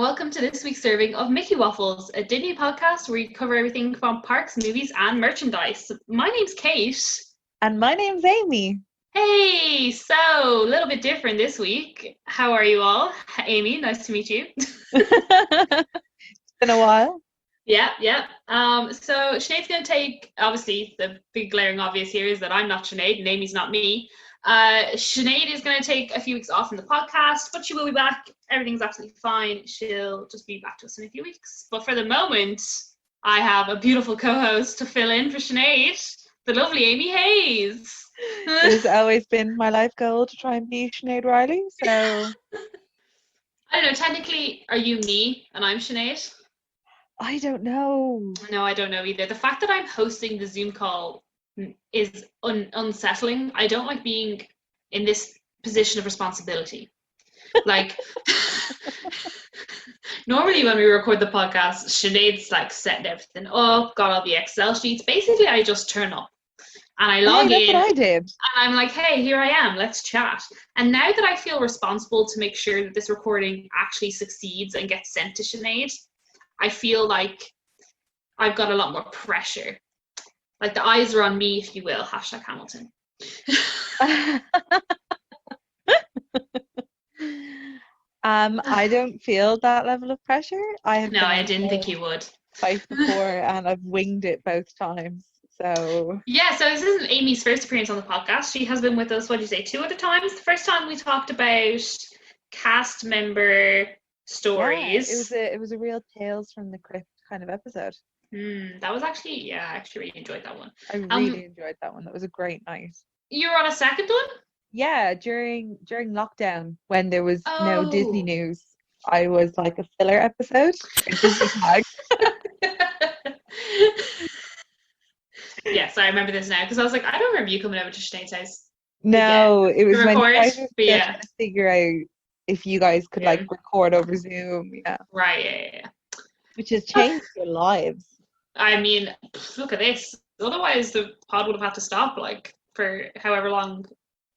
welcome to this week's serving of Mickey Waffles, a Disney podcast where we cover everything from parks, movies, and merchandise. My name's Kate. And my name's Amy. Hey, so a little bit different this week. How are you all? Amy, nice to meet you. It's been a while. Yeah. So Sinead's going to take, obviously, the big glaring obvious here is that I'm not Sinead and Amy's not me. Sinead is going to take a few weeks off from the podcast, but she will be back. Everything's absolutely fine. She'll just be back to us in a few weeks. But for the moment, I have a beautiful co-host to fill in for Sinead, the lovely Amy Hayes. It's always been my life goal to try and be Sinead Riley. So I don't know. Technically, are you me and I'm Sinead? I don't know. No, I don't know either. The fact that I'm hosting the Zoom call is unsettling. I don't like being in this position of responsibility. Like, normally when we record the podcast, Sinead's like setting everything up, got all the Excel sheets. Basically, I just turn up and I log in. That's what I did. And I'm like, hey, here I am, let's chat. And now that I feel responsible to make sure that this recording actually succeeds and gets sent to Sinead, I feel like I've got a lot more pressure. Like the eyes are on me, if you will. #Hamilton. I don't feel that level of pressure. I didn't think you would. Twice before, and I've winged it both times. So this isn't Amy's first appearance on the podcast. She has been with us, what did you say, 2 other times? The first time we talked about cast member stories. Yeah, it was a real Tales from the Crypt kind of episode. That was actually, I actually really enjoyed that one. I really enjoyed that one. That was a great night. You were on a second one? Yeah, during lockdown when there was no Disney news, I was like a filler episode. Yes, I remember this now because I was like, I don't remember you coming over to Sinead's house. No, it was when I was trying to figure out if you guys could like record over Zoom. Yeah. Right, yeah. Which has changed your lives. I mean, look at this. Otherwise, the pod would have had to stop like for however long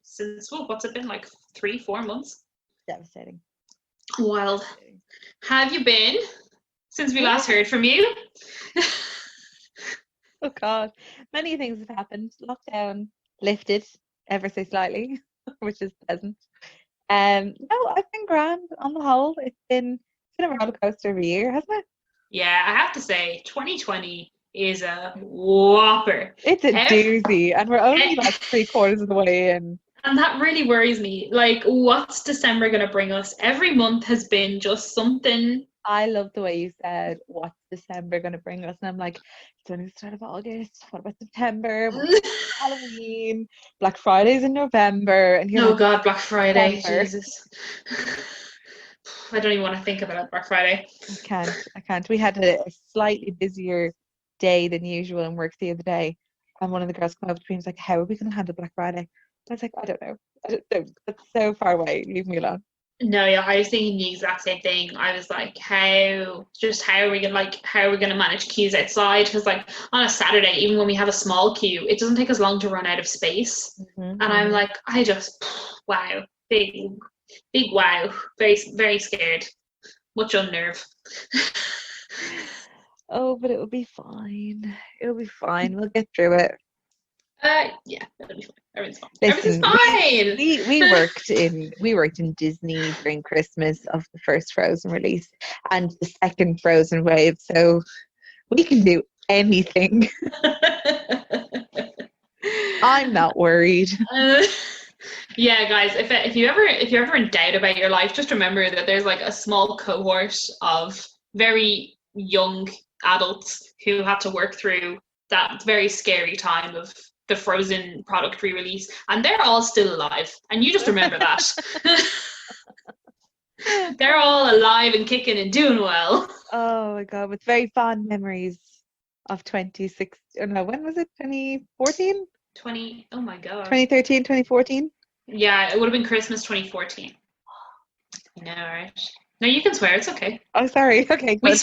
since. What's it been, like 3-4 months? Devastating. Wild. Have you been since we last heard from you? Oh God, many things have happened. Lockdown lifted ever so slightly, which is pleasant. No, I've been grand on the whole. It's been a roller coaster of a year, hasn't it? Yeah, I have to say, 2020 is a whopper. It's a doozy, and we're only like 3/4 of the way in. And that really worries me. Like, what's December going to bring us? Every month has been just something. I love the way you said, what's December going to bring us? And I'm like, it's only the start of August. What about September? Halloween? Black Friday's in November. And oh God, Black Friday. December. Jesus. I don't even want to think about Black Friday. I can't. We had a slightly busier day than usual in work the other day. And one of the girls came up to me and was like, how are we going to handle Black Friday? I was like, I don't know. That's so far away. Leave me alone. No, yeah, I was thinking the exact same thing. I was like, how are we gonna manage queues outside? Because like on a Saturday, even when we have a small queue, it doesn't take us long to run out of space. And I'm like, wow, big wow, very very scared, much unnerve. Oh, but it will be fine. It'll be fine. We'll get through it. Yeah, it'll be fine. Everything's fine. Listen, Everything's fine. We worked in Disney during Christmas of the first Frozen release and the second Frozen wave, so we can do anything. I'm not worried. Yeah, guys, if you're ever in doubt about your life, just remember that there's like a small cohort of very young adults who had to work through that very scary time of the Frozen product re-release, and they're all still alive, and you just remember that. They're all alive and kicking and doing well. Oh my God, with very fond memories of 2016. Oh no, when was it? 2014? Oh my God. 2013, 2014? Yeah, it would have been Christmas 2014. I know, right? No, you can swear. It's okay. Oh, sorry. Okay, good.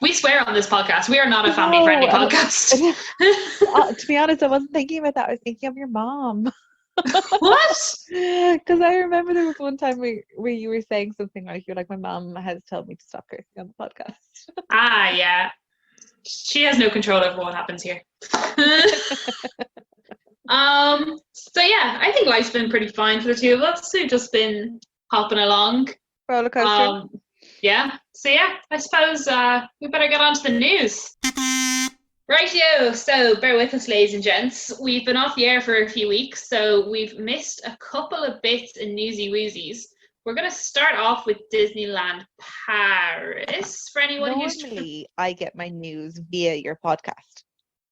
We swear on this podcast. We are not a family-friendly podcast. To be honest, I wasn't thinking about that. I was thinking of your mom. What? Because I remember there was one time where you were saying something like, you're like, my mom has told me to stop cursing on the podcast. Ah, yeah. She has no control over what happens here. So yeah, I think life's been pretty fine for the two of us. We've just been hopping along. Roller coaster. Yeah. So yeah, I suppose we better get on to the news. Rightio, so bear with us, ladies and gents. We've been off the air for a few weeks, so we've missed a couple of bits and newsy woozies. We're going to start off with Disneyland Paris. For anyone Normally, I get my news via your podcast.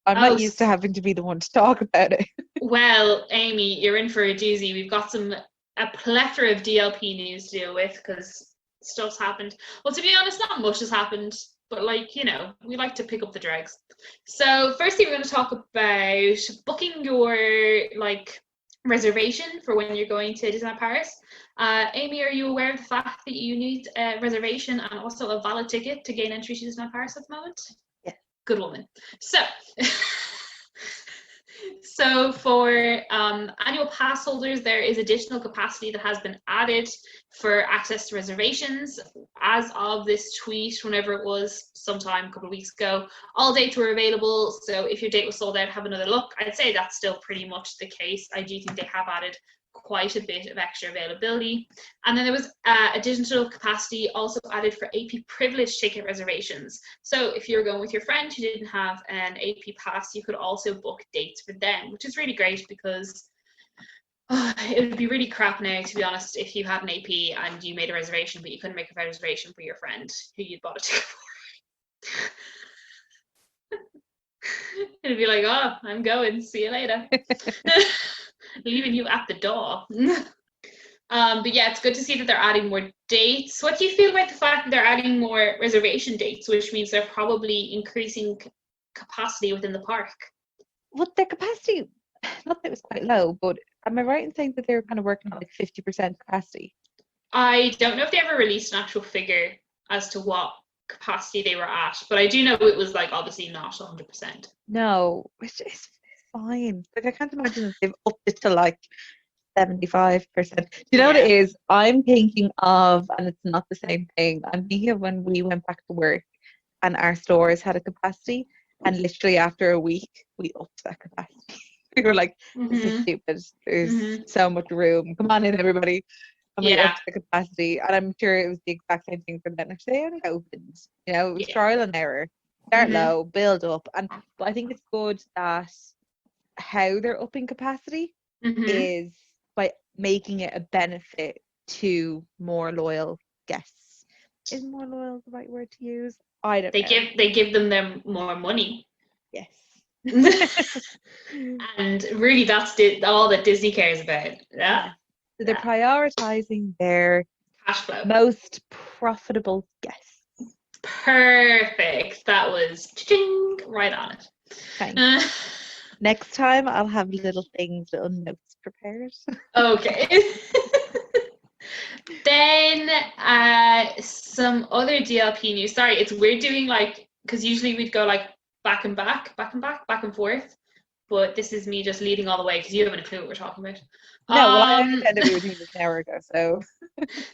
I'm not used to having to be the one to talk about it. Well, Amy, you're in for a doozy. We've got a plethora of DLP news to deal with because stuff's happened. Well, to be honest, not much has happened, but like, you know, we like to pick up the dregs. So firstly, we're going to talk about booking your reservation for when you're going to Disneyland Paris. Amy, are you aware of the fact that you need a reservation and also a valid ticket to gain entry to Disneyland Paris at the moment? Yeah. Good woman. So for annual pass holders, there is additional capacity that has been added for access to reservations. As of this tweet, whenever it was, sometime a couple of weeks ago, all dates were available. So if your date was sold out, have another look. I'd say that's still pretty much the case. I do think they have added quite a bit of extra availability. And then there was additional capacity also added for AP privilege ticket reservations. So if you're going with your friend who didn't have an AP pass, you could also book dates for them, which is really great because it would be really crap now, to be honest, if you had an AP and you made a reservation, but you couldn't make a reservation for your friend who you'd bought a ticket for. It'd be like, oh, I'm going, see you later. Leaving you at the door. But yeah, it's good to see that they're adding more dates. What do you feel about the fact that they're adding more reservation dates, which means they're probably increasing capacity within the park? Well, their capacity, not that it was quite low, but am I right in saying that they were kind of working on like 50% capacity? I don't know if they ever released an actual figure as to what capacity they were at, but I do know it was like obviously not 100%. No, which is fine. Like I can't imagine that they've upped it to like 75%. Do you know what it is? I'm thinking of, and it's not the same thing. I'm thinking of when we went back to work and our stores had a capacity, and literally after a week we upped that capacity. We were like, this is stupid. There's so much room. Come on in, everybody. And we upped the capacity. And I'm sure it was the exact same thing for them. If they only opened, you know, it was trial and error. Start low, build up. And but I think it's good that how they're upping capacity is by making it a benefit to more loyal guests. Is more loyal the right word to use? I don't know. They give them more money. Yes. And really that's all that Disney cares about. Yeah. So they're prioritizing their cash flow. Most profitable guests. Perfect. That was ching, right on it. Thanks. Next time I'll have little notes prepared. Okay. Then some other DLP news. Sorry, it's weird doing because usually we'd go back and forth. But this is me just leading all the way because you haven't a clue what we're talking about. No, well, I understand that we were doing this an hour ago, so.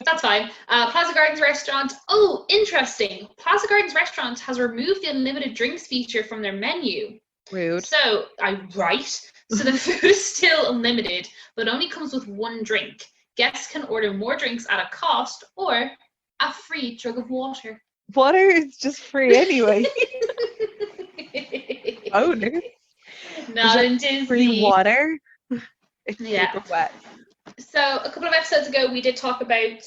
That's fine. Plaza Gardens Restaurant. Oh, interesting. Plaza Gardens Restaurant has removed the unlimited drinks feature from their menu. Rude. So, So the food is still unlimited, but only comes with one drink. Guests can order more drinks at a cost or a free jug of water. Water is just free anyway. Oh, no. Not in Disney. Free water. It's super wet. So a couple of episodes ago, we did talk about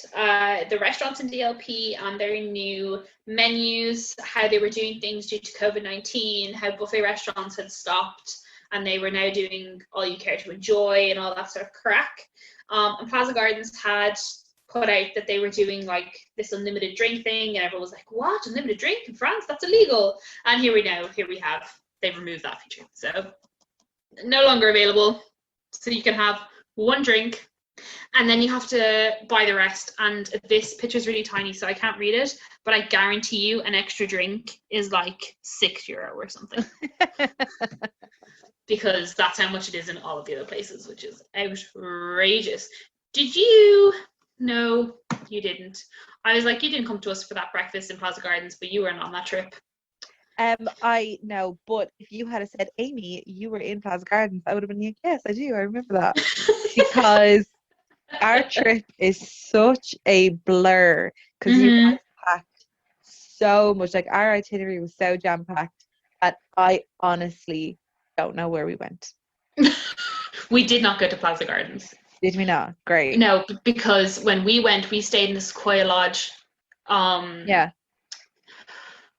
the restaurants in DLP and their new menus, how they were doing things due to COVID-19, how buffet restaurants had stopped, and they were now doing all you care to enjoy and all that sort of crack. And Plaza Gardens had put out that they were doing this unlimited drink thing, and everyone was like, what? Unlimited drink in France? That's illegal. And here we have, they've removed that feature. So no longer available. So you can have one drink and then you have to buy the rest. And this picture is really tiny, so I can't read it, but I guarantee you an extra drink is €6 or something. because that's how much it is in all of the other places, which is outrageous. Did you? No, you didn't. I was like, you didn't come to us for that breakfast in Plaza Gardens, but you weren't on that trip. I know, but if you had said, Amy, you were in Plaza Gardens, I would have been like, yes, I do. I remember that. Because our trip is such a blur because you guys packed so much. Like our itinerary was so jam packed that I honestly don't know where we went. We did not go to Plaza Gardens. Did we not? Great. No, because when we went, we stayed in the Sequoia Lodge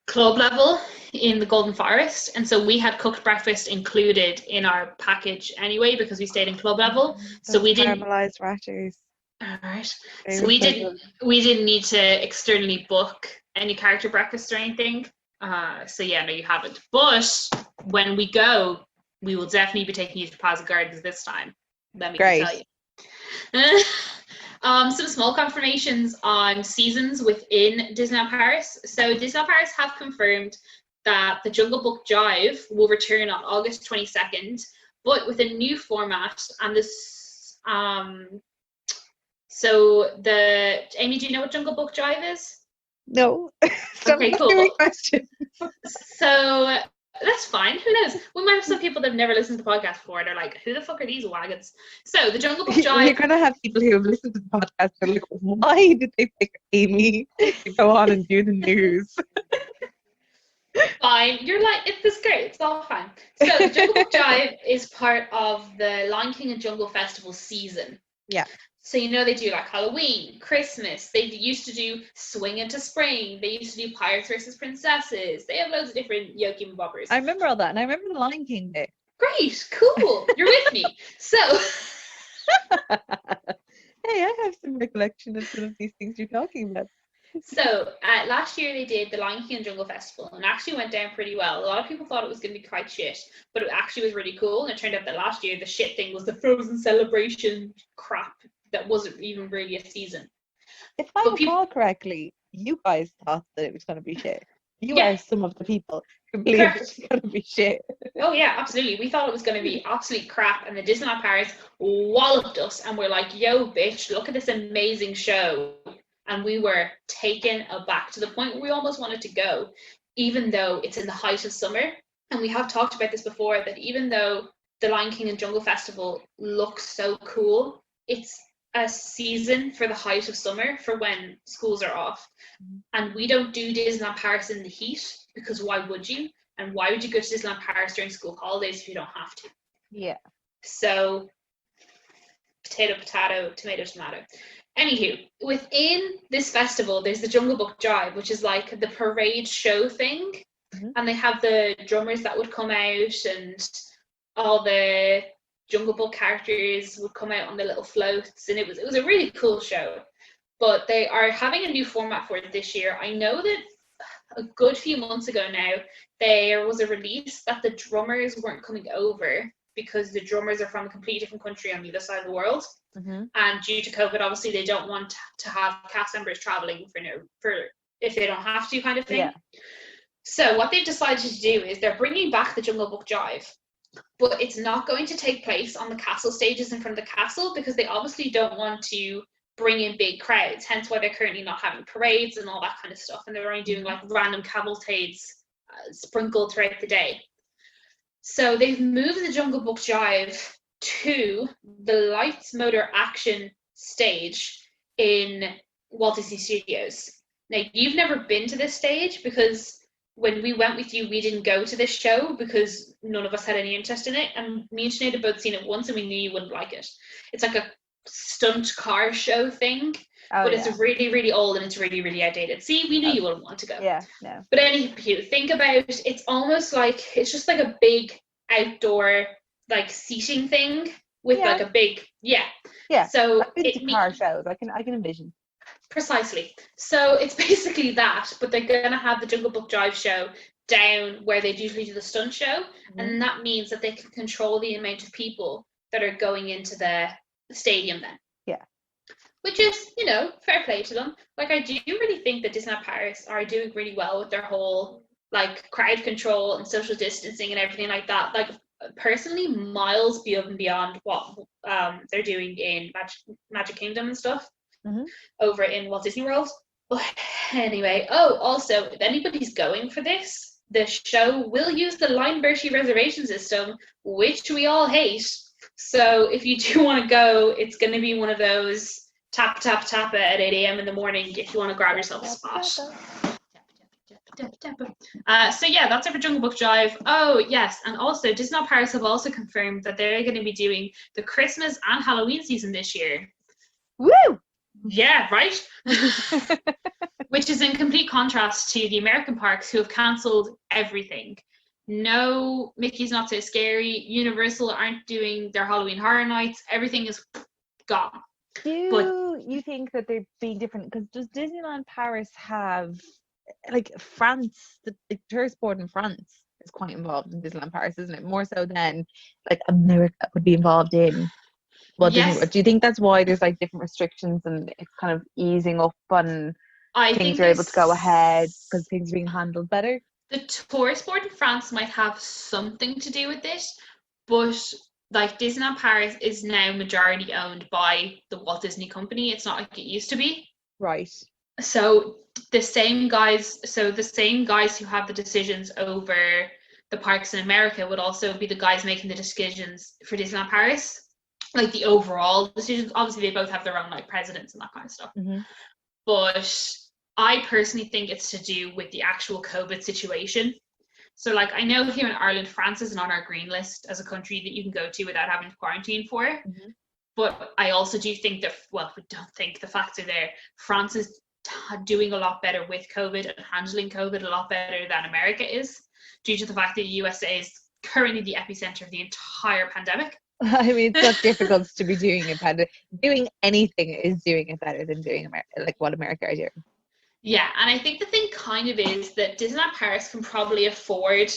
club level in the Golden Forest, and so we had cooked breakfast included in our package anyway because we stayed in club level. So we didn't caramelized rashers. All right. So we didn't need to externally book any character breakfast or anything. So yeah, no, you haven't. But when we go, we will definitely be taking you to Plaza Gardens this time. Let me tell you. Some small confirmations on seasons within Disneyland Paris. So Disneyland Paris have confirmed that the Jungle Book Jive will return on August 22nd, but with a new format. And this, so Amy, do you know what Jungle Book Jive is? No. Okay, cool. So that's fine. Who knows? We might have some people that have never listened to the podcast before and are like, who the fuck are these wagons? So the Jungle Book Jive. You're going to have people who have listened to the podcast and are like, why did they pick Amy to go on and do the news? Fine. You're like, it's the skirt. It's all fine. So the Jungle Book Jive is part of the Lion King and Jungle Festival season. Yeah. So, they do like Halloween, Christmas. They used to do Swing Into Spring. They used to do Pirates versus Princesses. They have loads of different Yoki bobbers. I remember all that. And I remember the Lion King bit. Great. Cool. You're with me. So. Hey, I have some recollection of some of these things you're talking about. So, last year they did the Lion King and Jungle Festival and actually went down pretty well. A lot of people thought it was going to be quite shit, but it actually was really cool. And it turned out that last year the shit thing was the Frozen celebration crap that wasn't even really a season. If I recall correctly, you guys thought that it was going to be shit. You are some of the people who believe it's going to be shit. Oh yeah, absolutely. We thought it was going to be absolute crap, and the Disneyland Paris walloped us, and we're like, yo, bitch, look at this amazing show. And we were taken aback to the point where we almost wanted to go, even though it's in the height of summer. And we have talked about this before, that even though the Lion King and Jungle Festival looks so cool, it's a season for the height of summer, for when schools are off. And we don't do Disneyland Paris in the heat, because why would you? And why would you go to Disneyland Paris during school holidays if you don't have to? Yeah. So, potato, tomato, tomato. Anywho, within this festival, there's the Jungle Book Jive, which is like the parade show thing. And they have the drummers that would come out, and all the Jungle Book characters would come out on the little floats, and it was a really cool show. But they are having a new format for it this year. I know that a good few months ago now, there was a release that the drummers weren't coming over because the drummers are from a completely different country on the other side of the world. And due to COVID, obviously, they don't want to have cast members traveling for if they don't have to, kind of thing. Yeah. So what they've decided to do is they're bringing back the Jungle Book Jive, but it's not going to take place on the castle stages in front of the castle, because they obviously don't want to bring in big crowds, hence why they're currently not having parades and all that kind of stuff, and they're only doing like random cavalcades sprinkled throughout the day. So they've moved the Jungle Book Jive to the Lights Motor Action stage in Walt Disney Studios. Now, you've never been to this stage, because when we went with you, we didn't go to this show because none of us had any interest in it. And me and Sinead had both seen it once, and we knew you wouldn't like it. It's like a stunt car show thing, but it's really, really old, and it's really, really outdated. See, we knew you wouldn't want to go. Yeah, no. But anywho, think about, it's almost like, it's just like a big outdoor like seating thing with like a big so it's car shows. I can envision. Precisely. So it's basically that, but they're gonna have the Jungle Book Jive show down where they usually do the stunt show, and that means that they can control the amount of people that are going into the stadium then. Yeah. Which is, fair play to them. Like, I do really think that Disneyland Paris are doing really well with their whole like crowd control and social distancing and everything like that. Like, personally miles beyond what they're doing in Magic Kingdom and stuff over in Walt Disney World. But anyway, also, if anybody's going for this, the show will use the Line Bertie reservation system, which we all hate. So if you do want to go, it's going to be one of those tap, tap, tap at 8 a.m. in the morning if you want to grab yourself a spot. So yeah, that's it for Jungle Book Drive. Oh yes, and also Disneyland Paris have also confirmed that they're going to be doing the Christmas and Halloween season this year. Woo! Yeah, right? Which is in complete contrast to the American parks, who have cancelled everything. No, Mickey's Not So Scary. Universal aren't doing their Halloween Horror Nights. Everything is gone. Do you think that they're being different? Because does Disneyland Paris have, like, France, the tourist board in France is quite involved in Disneyland Paris, isn't it? More so than like America would be involved in. Well, yes. Do you think that's why there's like different restrictions and it's kind of easing up and things are able to go ahead because things are being handled better? The tourist board in France might have something to do with this, but like Disneyland Paris is now majority owned by the Walt Disney Company. It's not like it used to be. Right. So the same guys who have the decisions over the parks in America would also be the guys making the decisions for Disneyland Paris. Like the overall decisions. Obviously, they both have their own like presidents and that kind of stuff. But I personally think it's to do with the actual COVID situation. So like I know here in Ireland, France isn't on our green list as a country that you can go to without having to quarantine for. But I also do think that, well, we don't think, the facts are there. France is doing a lot better with COVID and handling COVID a lot better than America is, due to the fact that the USA is currently the epicenter of the entire pandemic. I mean, it's not difficult to be doing it. Doing anything is doing it better than doing like what America are doing. Yeah, and I think the thing kind of is that Disneyland Paris can probably afford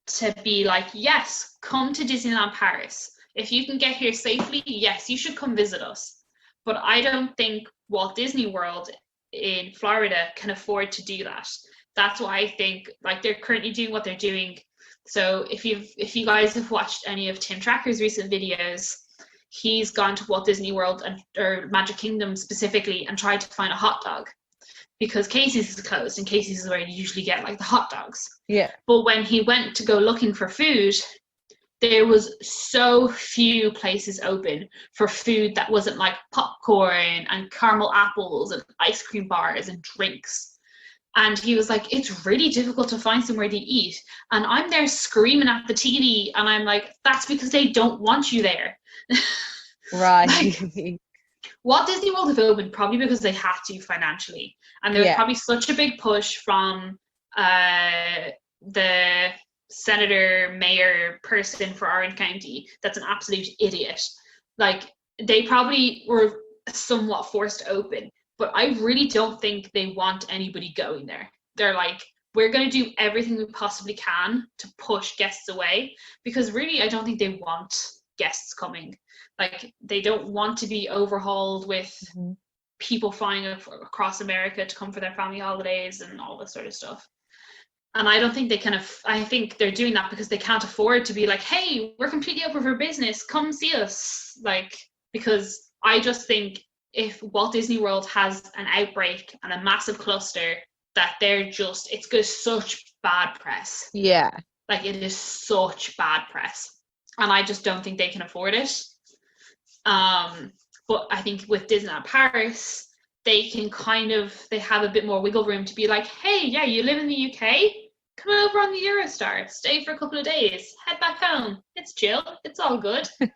to be like, yes, come to Disneyland Paris. If you can get here safely, yes, you should come visit us. But I don't think Walt Disney World in Florida can afford to do that. That's why I think like they're currently doing what they're doing. So if you guys have watched any of Tim Tracker's recent videos, he's gone to Walt Disney World or Magic Kingdom specifically and tried to find a hot dog, because Casey's is closed, and Casey's is where you usually get like the hot dogs. Yeah. But when he went to go looking for food, there was so few places open for food that wasn't like popcorn and caramel apples and ice cream bars and drinks. And he was like, it's really difficult to find somewhere to eat. And I'm there screaming at the TV, and I'm like, that's because they don't want you there. Right. Like, Walt Disney World have opened probably because they had to financially. And there was probably such a big push from the senator, mayor person for Orange County that's an absolute idiot. Like, they probably were somewhat forced to open. But I really don't think they want anybody going there. They're like, we're going to do everything we possibly can to push guests away, because really I don't think they want guests coming. Like, they don't want to be overhauled with people flying across America to come for their family holidays and all this sort of stuff. And I don't think I think they're doing that because they can't afford to be like, hey, we're completely open for business, come see us. Like, because I just think if Walt Disney World has an outbreak and a massive cluster, that it's got such bad press. Yeah. Like, it is such bad press. And I just don't think they can afford it. But I think with Disneyland Paris, they have a bit more wiggle room to be like, hey, yeah, you live in the UK? Come over on the Eurostar, stay for a couple of days, head back home. It's chill, it's all good. And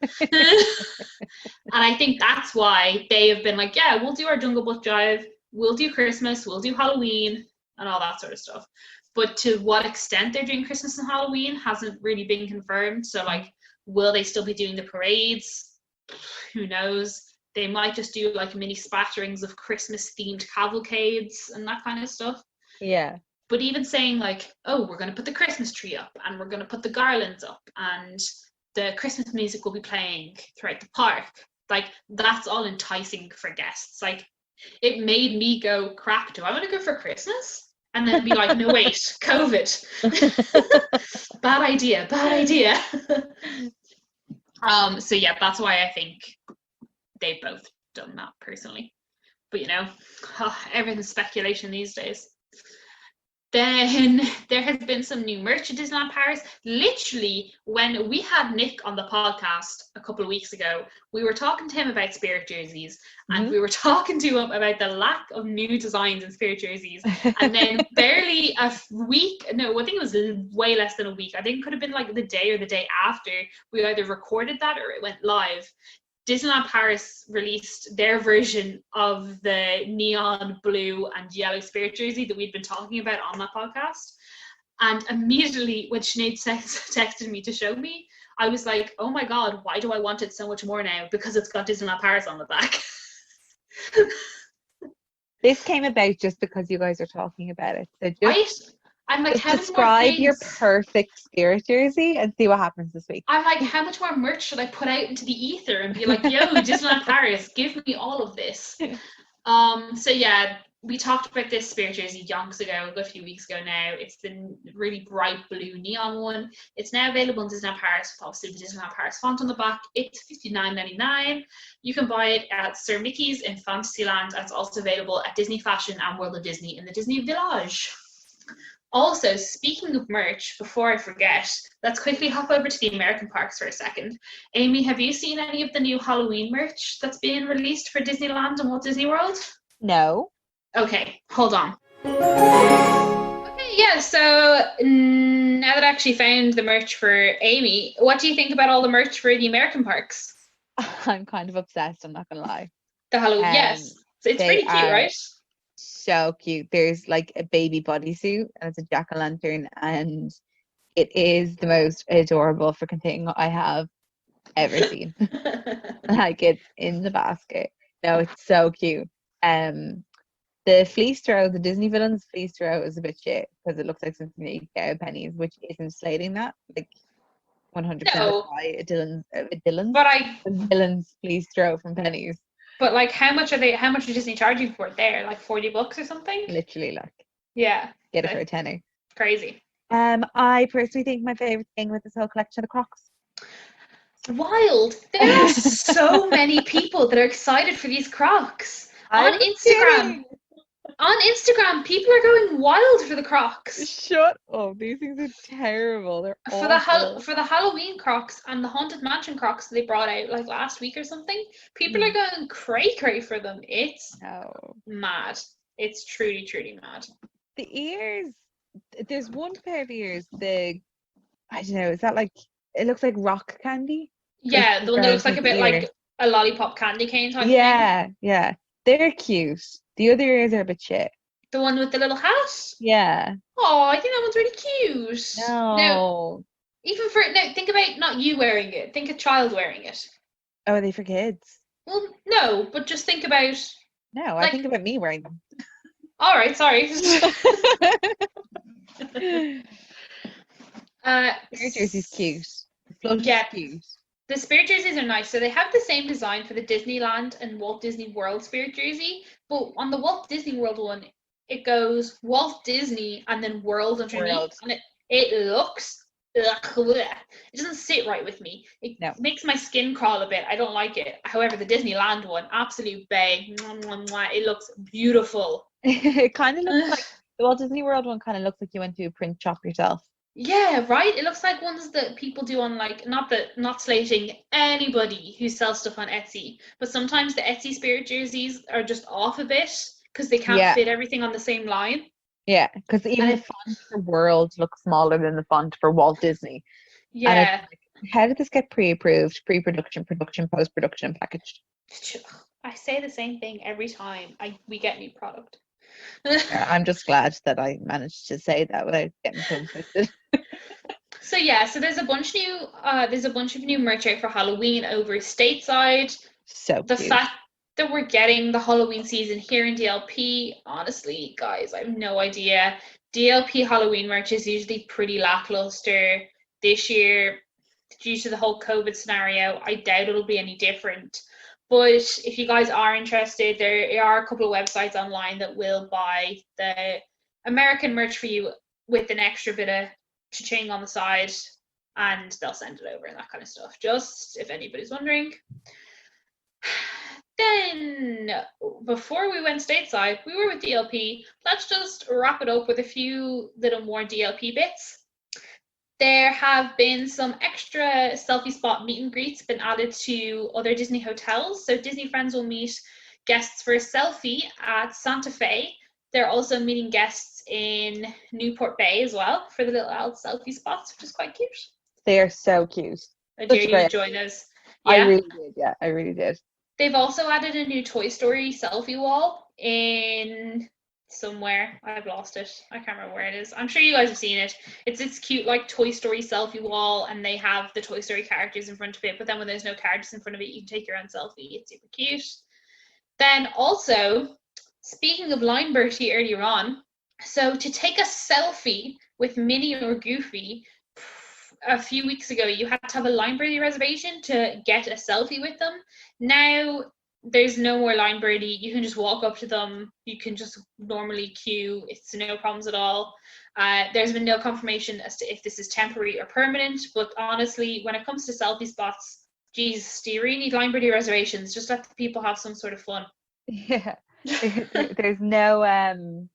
I think that's why they have been like, yeah, we'll do our Jungle Book Drive, we'll do Christmas, we'll do Halloween, and all that sort of stuff. But to what extent they're doing Christmas and Halloween hasn't really been confirmed. So, like, will they still be doing the parades? Who knows? They might just do like mini splatterings of Christmas-themed cavalcades and that kind of stuff. Yeah. But even saying like, oh, we're going to put the Christmas tree up and we're going to put the garlands up and the Christmas music will be playing throughout the park, like, that's all enticing for guests. Like, it made me go, crap, do I want to go for Christmas? and then be like, no, wait, COVID. Bad idea. So yeah, that's why I think they've both done that personally. But everything's speculation these days. Then there has been some new merch at Disneyland Paris. Literally, when we had Nick on the podcast a couple of weeks ago, we were talking to him about Spirit jerseys, and we were talking to him about the lack of new designs in Spirit jerseys. And then barely a week, no, I think it was way less than a week. I think it could have been like the day or the day after we either recorded that or it went live. Disneyland Paris released their version of the neon blue and yellow Spirit jersey that we'd been talking about on that podcast. And immediately when Sinead texted me to show me, I was like, oh my God, why do I want it so much more now? Because it's got Disneyland Paris on the back. This came about just because you guys are talking about it. So just, I'm like, just describe your perfect Spirit jersey and see what happens this week. I'm like, how much more merch should I put out into the ether and be like, yo, Disneyland Paris, give me all of this. So yeah, we talked about this Spirit jersey yonks ago, a few weeks ago now. It's the really bright blue neon one. It's now available in Disneyland Paris with obviously the Disneyland Paris font on the back. It's $59.99. You can buy it at Sir Mickey's in Fantasyland. It's also available at Disney Fashion and World of Disney in the Disney Village. Also, speaking of merch, before I forget, let's quickly hop over to the American parks for a second. Amy, have you seen any of the new Halloween merch that's being released for Disneyland and Walt Disney World? No. Okay, hold on. Okay, yeah, so now that I actually found the merch for Amy, what do you think about all the merch for the American parks? I'm kind of obsessed, I'm not going to lie. The Halloween, yes. It's pretty cute, right? So cute. There's like a baby bodysuit and it's a jack-o'-lantern and it is the most adorable freaking thing I have ever seen. Like, it's in the basket. No, it's so cute. The fleece throw, the Disney villains fleece throw is a bit shit because it looks like something that you get at Pennies, which isn't slating that. Like 100% buy a Dylan's fleece throw from Pennies. But like, how much are Disney charging for it there? Like $40 or something? Literally, like. Yeah. Get it for a tenner. Crazy. I personally think my favorite thing with this whole collection of the Crocs. Wild. There are so many people that are excited for these Crocs. On Instagram. On Instagram, people are going wild for the Crocs. Shut up. These things are terrible. They're awful. For the Halloween Crocs and the Haunted Mansion Crocs they brought out like last week or something, people are going cray for them. It's mad. It's truly, truly mad. The ears, there's one pair of ears, I don't know, is that like, it looks like rock candy? Yeah, the one that looks like a bit like a lollipop candy cane type thing. Yeah. They're cute. The other ears are a bit shit. The one with the little hat? Yeah. Oh, I think that one's really cute. No. Now, think about not you wearing it. Think a child wearing it. Oh, are they for kids? Well, no, but just think about... No, I think about me wearing them. All right, sorry. Spirit jersey's cute. Yeah. Cute. The Spirit jerseys are nice. So they have the same design for the Disneyland and Walt Disney World Spirit jersey, but on the Walt Disney World one, it goes Walt Disney and then World underneath, and it looks, it doesn't sit right with me. It makes my skin crawl a bit. I don't like it. However, the Disneyland one, absolute bae. It looks beautiful. It kind of looks like the Walt Disney World one. Kind of looks like you went to a print shop yourself. Yeah, right. It looks like ones that people do on like not slating anybody who sells stuff on Etsy, but sometimes the Etsy Spirit jerseys are just off a bit because they can't fit everything on the same line. Yeah, because even the font for World looks smaller than the font for Walt Disney. Yeah. Like, how did this get pre-approved, pre-production, production, post-production, and packaged? I say the same thing every time we get new product. I'm just glad that I managed to say that without getting so twisted. So there's a bunch of new merch out for Halloween over stateside. So the fact that we're getting the Halloween season here in DLP, honestly, guys, I have no idea. DLP Halloween merch is usually pretty lackluster. This year, due to the whole COVID scenario, I doubt it'll be any different. But if you guys are interested, there are a couple of websites online that will buy the American merch for you with an extra bit of cha-ching on the side, and they'll send it over and that kind of stuff. Just if anybody's wondering. Then, before we went stateside, we were with DLP. Let's just wrap it up with a few little more DLP bits. There have been some extra selfie spot meet and greets been added to other Disney hotels. So Disney friends will meet guests for a selfie at Santa Fe. They're also meeting guests in Newport Bay as well for the little old selfie spots, which is quite cute. They are so cute. Did you enjoy those? Yeah? I really did. Yeah, I really did. They've also added a new Toy Story selfie wall in somewhere. I've lost it. I can't remember where it is. I'm sure you guys have seen it. It's this cute like Toy Story selfie wall, and they have the Toy Story characters in front of it, but then when there's no characters in front of it, you can take your own selfie. It's super cute. Then also, speaking of Line Bertie earlier on, so to take a selfie with Minnie or Goofy, a few weeks ago, you had to have a Line Birdie reservation to get a selfie with them. Now, there's no more Line Birdie. You can just walk up to them. You can just normally queue. It's no problems at all. There's been no confirmation as to if this is temporary or permanent, but honestly, when it comes to selfie spots, geez, do you really need Line Birdie reservations? Just let the people have some sort of fun. Yeah, there's no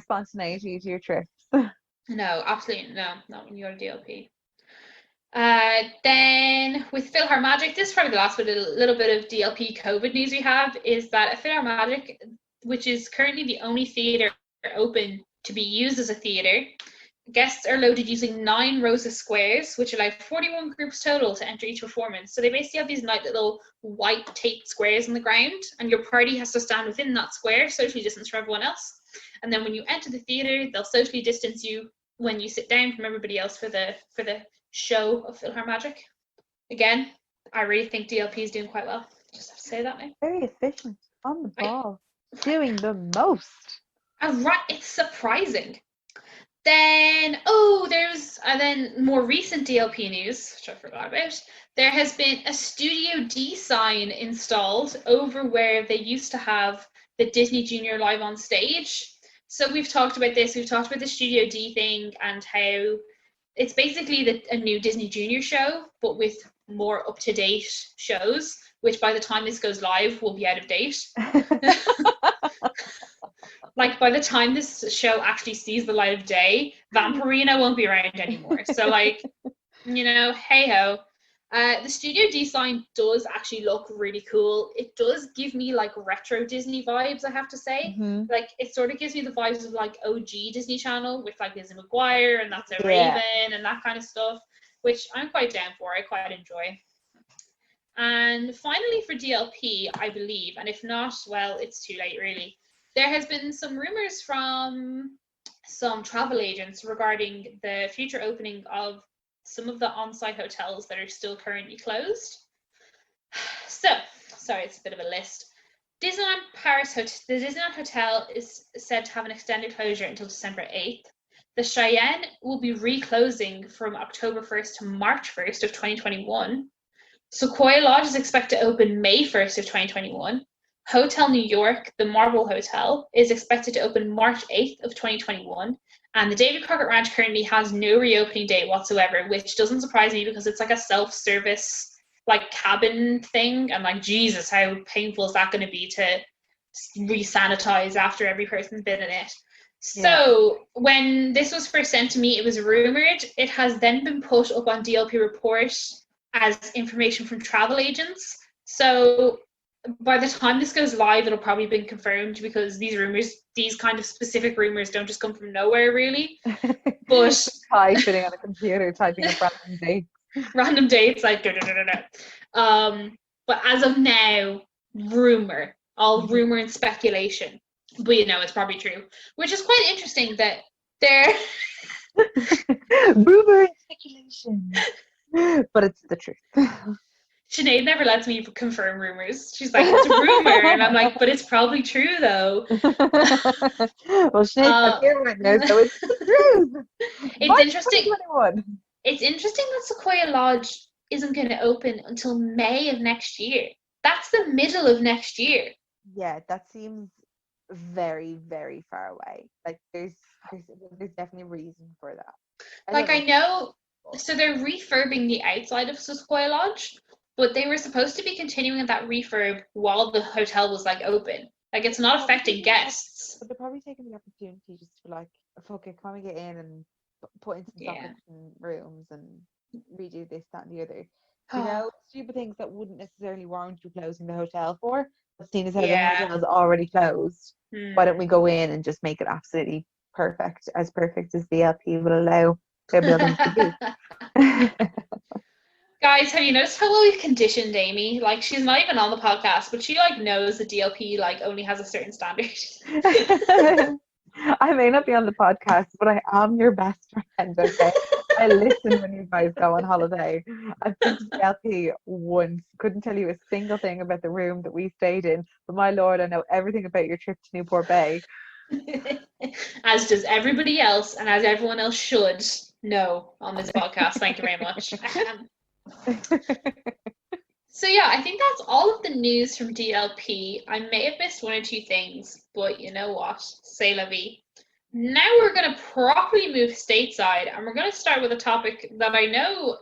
spontaneity to your trips. No, absolutely no, not when you're a DLP. Then with PhilharMagic, this is probably the last little bit of DLP COVID news we have, is that at PhilharMagic, which is currently the only theatre open to be used as a theatre, guests are loaded using 9 rows of squares, which allow 41 groups total to enter each performance. So they basically have these nice little white taped squares on the ground, and your party has to stand within that square, socially distanced from everyone else. And then when you enter the theatre, they'll socially distance you when you sit down from everybody else for the show of PhilharMagic. Again, I really think DLP is doing quite well. Just have to say that now. Very efficient, on the ball, doing the most. Right, it's surprising. Then, there's more recent DLP news, which I forgot about. There has been a Studio D sign installed over where they used to have the Disney Junior Live on Stage. So we've talked about this. We've talked about the Studio D thing and how it's basically a new Disney Junior show, but with more up-to-date shows, which by the time this goes live will be out of date. Like, by the time this show actually sees the light of day, Vampirina won't be around anymore. So, like, hey-ho. The Studio D sign does actually look really cool. It does give me like retro Disney vibes, I have to say. Mm-hmm. Like, it sort of gives me the vibes of like OG Disney Channel with like Lizzie McGuire and That's a Raven and that kind of stuff, which I'm quite down for. I quite enjoy. And finally for DLP, I believe, and if not, well, it's too late really. There has been some rumors from some travel agents regarding the future opening of some of the on-site hotels that are still currently closed. So, sorry, it's a bit of a list. Disneyland Paris, the Disneyland Hotel is said to have an extended closure until December 8th. The Cheyenne will be reclosing from October 1st to March 1st of 2021. Sequoia Lodge is expected to open May 1st of 2021. Hotel New York, the Marble Hotel, is expected to open March 8th of 2021. And the David Crockett Ranch currently has no reopening date whatsoever, which doesn't surprise me because it's like a self-service like cabin thing. And like, Jesus, how painful is that going to be to re-sanitize after every person's been in it? So when this was first sent to me, it was rumored. It has then been put up on DLP Report as information from travel agents. So by the time this goes live, it'll probably been confirmed because these kind of specific rumors don't just come from nowhere, really. But Hi, sitting on a computer typing up random dates, like but as of now, rumor, all rumor and speculation. But it's probably true, which is quite interesting that they're rumor and speculation, but it's the truth. Sinead never lets me confirm rumors. She's like, it's a rumor. And I'm like, but it's probably true, though. Well, Sinead's not here right now, so it's the truth. It's interesting. It's interesting that Sequoia Lodge isn't going to open until May of next year. That's the middle of next year. Yeah, that seems very, very far away. Like there's definitely a reason for that. I Like don't I know. know, so they're refurbing the outside of Sequoia Lodge, but they were supposed to be continuing that refurb while the hotel was like open. Like it's not affecting guests. But they're probably taking the opportunity just to be like, fuck it, can we get in and put in some Yeah. sockets and rooms and redo this, that, and the other. You know, stupid things that wouldn't necessarily warrant you closing the hotel for. But seeing as how the Yeah. hotel is already closed, why don't Hmm. we go in and just make it absolutely perfect as the LP will allow their buildings to be. Guys, have you noticed how well we've conditioned Amy? Like she's not even on the podcast, but she like knows the DLP like only has a certain standard. I may not be on the podcast, but I am your best friend, okay? I listen when you guys go on holiday. I've been to the LP once, couldn't tell you a single thing about the room that we stayed in, but my lord, I know everything about your trip to Newport Bay. As does everybody else, and as everyone else should know on this podcast. Thank you very much. So yeah, I think that's all of the news from DLP. I may have missed one or two things, but you know what? C'est la vie. Now we're going to properly move stateside, and we're going to start with a topic that I know,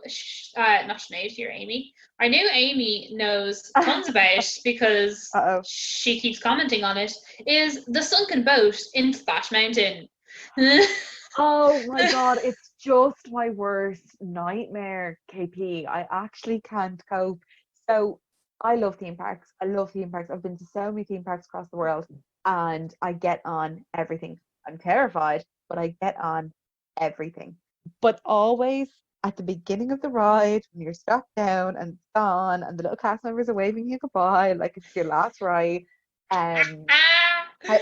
not Sinead here, Amy. I know Amy knows tons about because Uh-oh. she keeps commenting on it, is the sunken boat in Splash Mountain. Oh my god, it's just my worst nightmare, KP. I actually can't cope. So I love theme parks. I love theme parks. I've been to so many theme parks across the world and I get on everything. I'm terrified, but I get on everything. But always at the beginning of the ride, when you're strapped down and it's gone and the little cast members are waving you goodbye like it's your last ride, I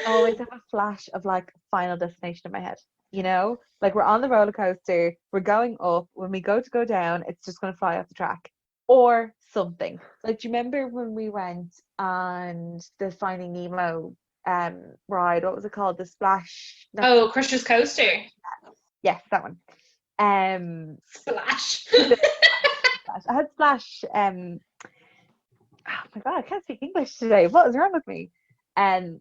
always have a flash of like Final Destination in my head. You know, like we're on the roller coaster, we're going up. When we go to go down, it's just going to fly off the track or something. Like, do you remember when we went on the Finding Nemo ride? What was it called? The Splash? Oh, Crusher's Coaster. Yes, that one. Splash. I had Splash. Oh my god, I can't speak English today. What is wrong with me?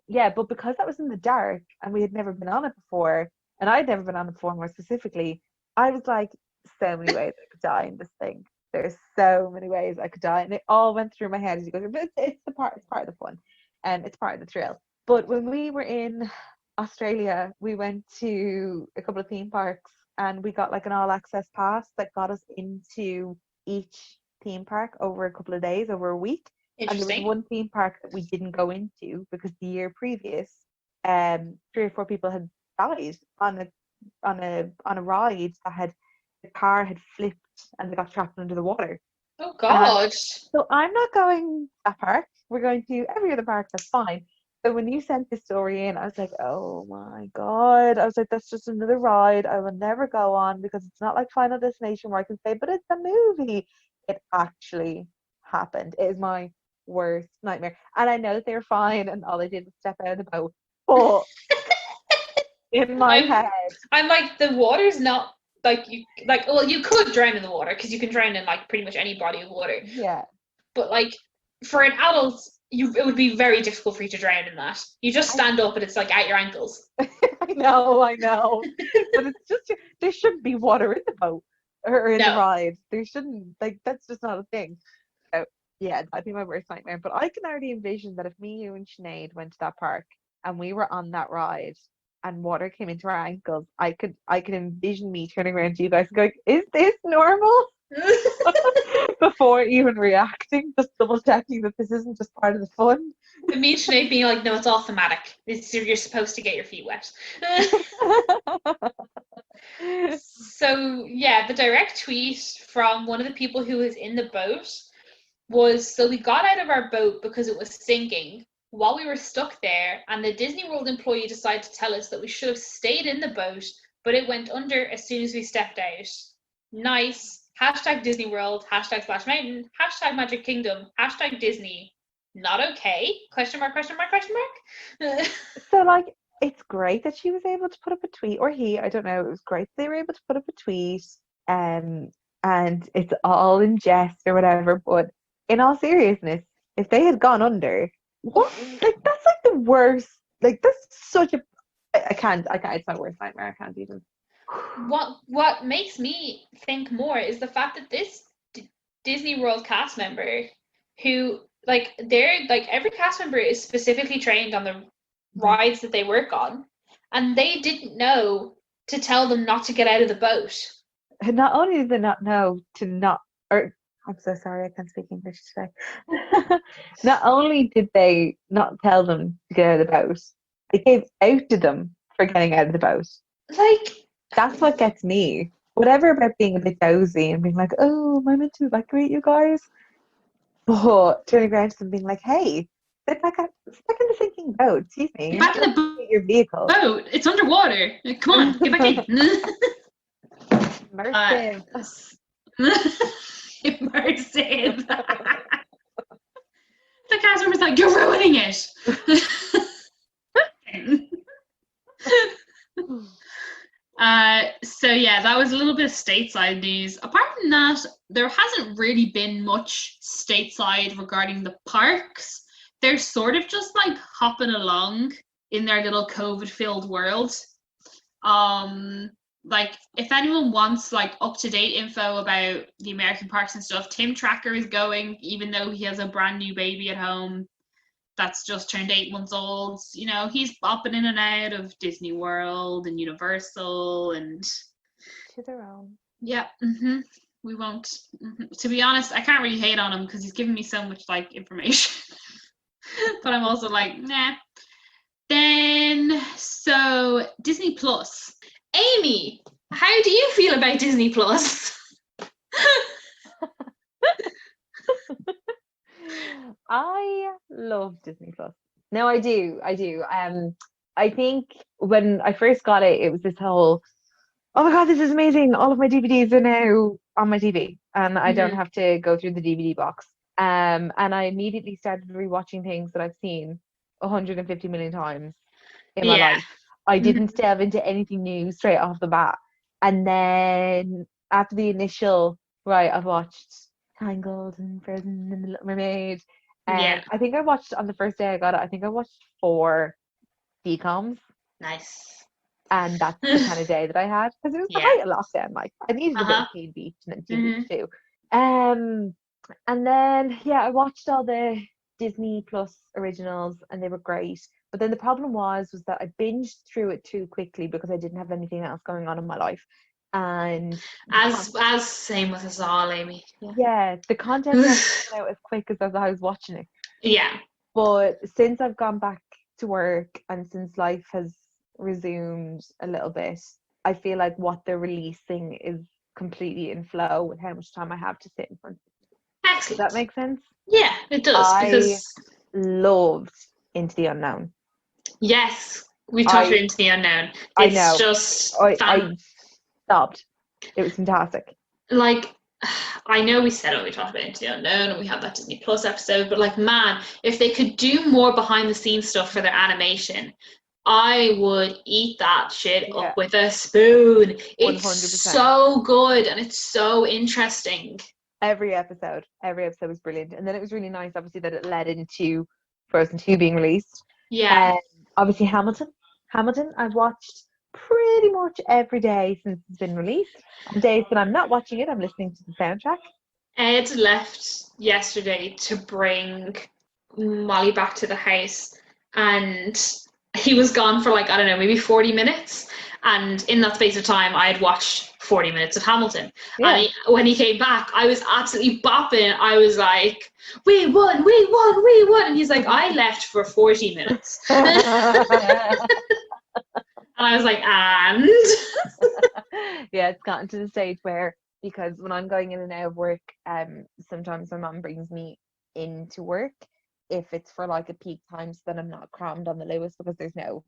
Yeah, but because that was in the dark and we had never been on it before, and I'd never been on it before more specifically, I was like, so many ways I could die in this thing. There's so many ways I could die, and it all went through my head as you go through. But it's part of the fun, and it's part of the thrill. But when we were in Australia, we went to a couple of theme parks, and we got like an all access pass that got us into each theme park over a couple of days, over a week. And there was Interesting. one theme park that we didn't go into because the year previous, 3 or 4 people had died on a ride that had the car had flipped and they got trapped under the water. Oh God. So I'm not going to that park. We're going to every other park. That's fine. So when you sent this story in, I was like, oh my God. I was like, that's just another ride I will never go on because it's not like Final Destination where I can say, but it's a movie. It actually happened. It is my worst nightmare. And I know that they were fine and all they did was step out of the boat. But in my head, I'm like, the water's not like well, you could drown in the water because you can drown in like pretty much any body of water. yeah. But like for an adult, it would be very difficult for you to drown in that. You just stand up and it's like at your ankles. I know. But it's just, there shouldn't be water in the boat or in the ride. There shouldn't, like, that's just not a thing. So, yeah, that'd be my worst nightmare. But I can already envision that if me, you, and Sinead went to that park and we were on that ride and water came into our ankles, I could envision me turning around to you guys going, is this normal? Before even reacting, just double checking that this isn't just part of the fun. Me and Sinead being like, no, it's all thematic. You're supposed to get your feet wet. So yeah, the direct tweet from one of the people who was in the boat was, so we got out of our boat because it was sinking while we were stuck there, and the Disney World employee decided to tell us that we should have stayed in the boat, but it went under as soon as we stepped out. Nice. Hashtag Disney World, hashtag Splash Mountain, hashtag Magic Kingdom, hashtag Disney. Not okay? Question mark, question mark, question mark? So, like, it's great that she was able to put up a tweet, or he, I don't know, it was great they were able to put up a tweet, and it's all in jest or whatever, but in all seriousness, if they had gone under, what? Like, that's like the worst like that's such a I can't it's my worst nightmare. I can't even. What makes me think more is the fact that this Disney World cast member, who like they're like every cast member is specifically trained on the rides that they work on, and they didn't know to tell them not to get out of the boat. Not only did they not know to not, or I'm so sorry, I can't speak English today. Not only did they not tell them to get out of the boat, they gave out to them for getting out of the boat. Like, that's what gets me. Whatever about being a bit dozy and being like, oh, am I meant to evacuate you guys? But turning around to them being like, hey, sit back in the sinking boat. Excuse me. Get back in the your vehicle. Boat. It's underwater. Come on, get back in. Immersive. Immersive. The cast member's like, you're ruining it. So yeah, that was a little bit of stateside news. Apart from that, there hasn't really been much stateside regarding the parks. They're sort of just like hopping along in their little COVID-filled world. Like if anyone wants like up-to-date info about the American parks and stuff, Tim Tracker is going, even though he has a brand new baby at home that's just turned 8 months old. You know, he's bopping in and out of Disney World and Universal and to their own. Yeah, we won't. To be honest, I can't really hate on him because he's given me so much like information. But I'm also like, nah. Then so Disney Plus. Amy, how do you feel about Disney Plus? I love Disney Plus. No, I do. I think when I first got it, it was this whole, oh my God, this is amazing. All of my DVDs are now on my TV and I don't have to go through the DVD box. And I immediately started rewatching things that I've seen 150 million times in my life. I didn't delve into anything new straight off the bat. And then after the initial, I've watched Tangled and Frozen and The Little Mermaid. I think I watched, on the first day I got it, I think I watched 4 DComs. Nice. And that's the kind of day that I had. Because it was the height of lockdown. Like, I needed a bit of Teen Beach and then Teen Beach too. And then, I watched all the Disney Plus originals and they were great. But then the problem was that I binged through it too quickly because I didn't have anything else going on in my life. And as same with us all, Amy. The content wasn't coming out as quick as I was watching it. Yeah. But since I've gone back to work and since life has resumed a little bit, I feel like what they're releasing is completely in flow with how much time I have to sit in front of it. Excellent. Does that make sense? Yeah, it does. I loved Into the Unknown. Yes, we talked about Into the Unknown. It's I know. Just I stopped. It was fantastic. Like, I know we said we talked about Into the Unknown and we had that Disney Plus episode, but like, man, if they could do more behind the scenes stuff for their animation, I would eat that shit up with a spoon. It's 100%. So good and it's so interesting. Every episode was brilliant. And then it was really nice, obviously, that it led into Frozen 2 being released. Yeah. Obviously, Hamilton, I've watched pretty much every day since it's been released. On days that I'm not watching it, I'm listening to the soundtrack. Ed left yesterday to bring Molly back to the house, and he was gone for like, I don't know, maybe 40 minutes. And in that space of time, I had watched 40 minutes of Hamilton. Yeah. And when he came back, I was absolutely bopping. I was like, we won. And he's like, I left for 40 minutes. And I was like, and? Yeah, it's gotten to the stage where, because when I'm going in and out of work, sometimes my mum brings me into work if it's for like a peak time, so that I'm not crammed on the Lewis, because there's no